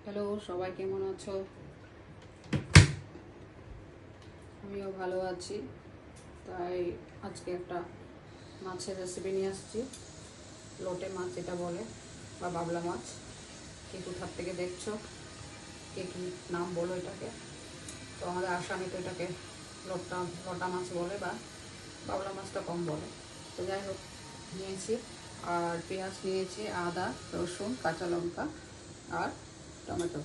Hello, সবাই কেমন আছো? আমিও ভালো আছি। তাই আজকে একটা মাছের রেসিপি নিয়ে আসছি। লোটে মাছ যেটা বলে, বা বাবলা মাছ। কে কোথার থেকে দেখছো, কে কী নাম বলো এটাকে। তো আমাদের আসামে তো এটাকে লটা মাছ বলে, বা বাবলা মাছটা কম বলে। তো যাই হোক, নিয়েছি আর পেঁয়াজ নিয়েছি, আদা, রসুন, কাঁচা লঙ্কা আর টমেটো।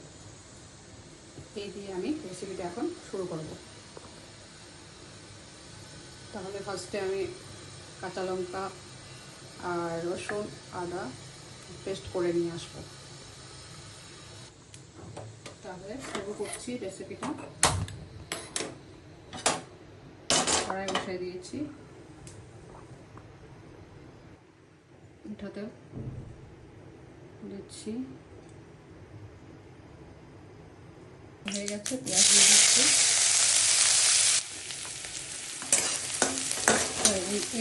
এই দিয়ে আমি রেসিপিটা এখন শুরু করব। তাহলে ফার্স্টে আমি কাঁচা লঙ্কা আর রসুন, আদা পেস্ট করে নিয়ে আসবো। তাহলে শুরু করছি রেসিপিটা। কড়াই বসাই দিয়েছি, এটাতে দিচ্ছি, হয়ে গেছে, পেঁয়াজ দিয়ে দিচ্ছি।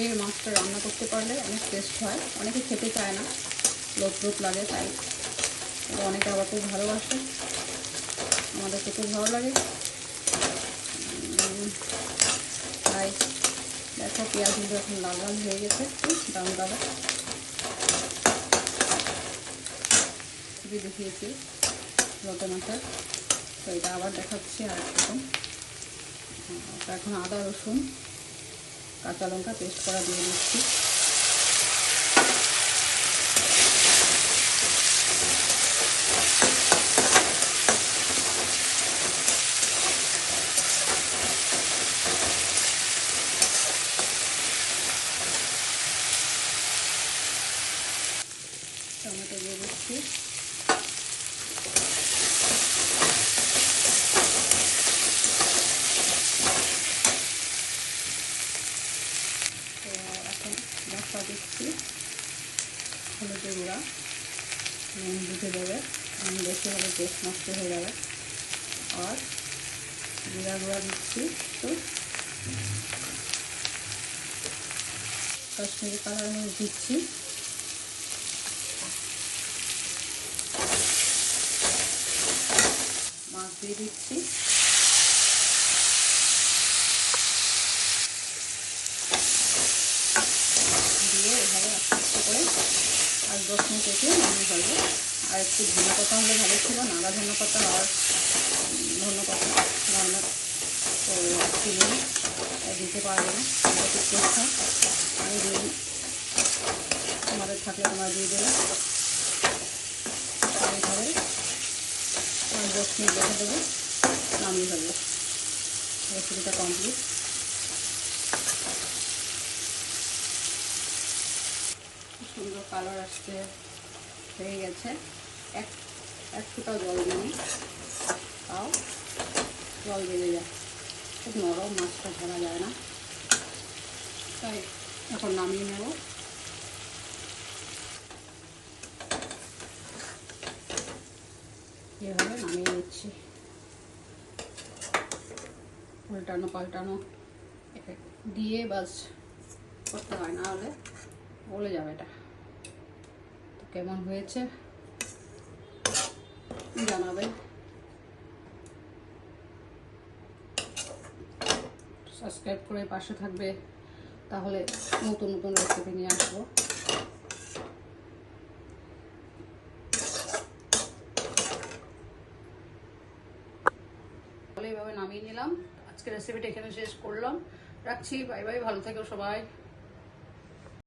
এই মাছটা রান্না করতে পারলে অনেক টেস্ট হয়। অনেকে খেতে চায় না, লোট লোট লাগে, তাই অনেকে আবার খুব ভালোবাসে। আমাদেরকে খুব ভালো লাগে। তাই দেখো, পেঁয়াজগুলো এখন লাল লাল হয়ে গেছে, দারুণ দারুণ দেখিয়েছি লোটে মাছের। তো এটা আবার দেখাচ্ছি আর একরকম। এখন আদা, রসুন, কাঁচা লঙ্কা পেস্ট করা দিয়ে দিচ্ছি। টমেটো দিয়ে দিচ্ছি। তো এখন মশলা দিচ্ছি, হলুদের গুঁড়া, নুন দিতে দেবে, নুন বেশি হলে টেস্ট নষ্ট হয়ে যাবে। আর জিরা গুঁড়া দিচ্ছি, তো কাশ্মীরি কালার মরিচ দিচ্ছি। মাছ দিয়ে দিচ্ছি, দিয়ে এভাবে আস্তে আস্তে করে আর 10 মিনিট রেখে নামিয়ে ফেলবো। আর একটু ধনে পাতা হলে ভালো ছিল, নাগা ধনে পাতা আর ধনে পাতা রান্না তো চিনি দিতে পারবে না, একটু টেস্ট হয়। আমি দিই, তোমাদের থাকলে তোমরা দিয়ে দেবে। এইভাবে 10 মিনিট রেখে দেবো, নামিয়ে ফেলবো। রেসিপিটা কমপ্লিট। সুন্দর কালার আসতে হয়ে গেছে। এক ফোঁটা জল দিই, তাও জল বেড়ে যায়, খুব নরম মাছটা ধরা যায় না। তাই এখন নামিয়ে নেব। এভাবে নামিয়ে নিচ্ছি, উল্টানো পাল্টানো দিয়ে বাস করতে হয়, না হলে গলে যাবে। এটা তো কেমন হয়েছে জানাবে। সাবস্ক্রাইব করে পাশে থাকবে, তাহলে নতুন নতুন রেসিপি নিয়ে আসবো। এইভাবে নামিয়ে নিলাম। আজকে রেসিপিটা এখানে শেষ করলাম, রাখছি। বাই বাই, ভালো থেকো সবাই।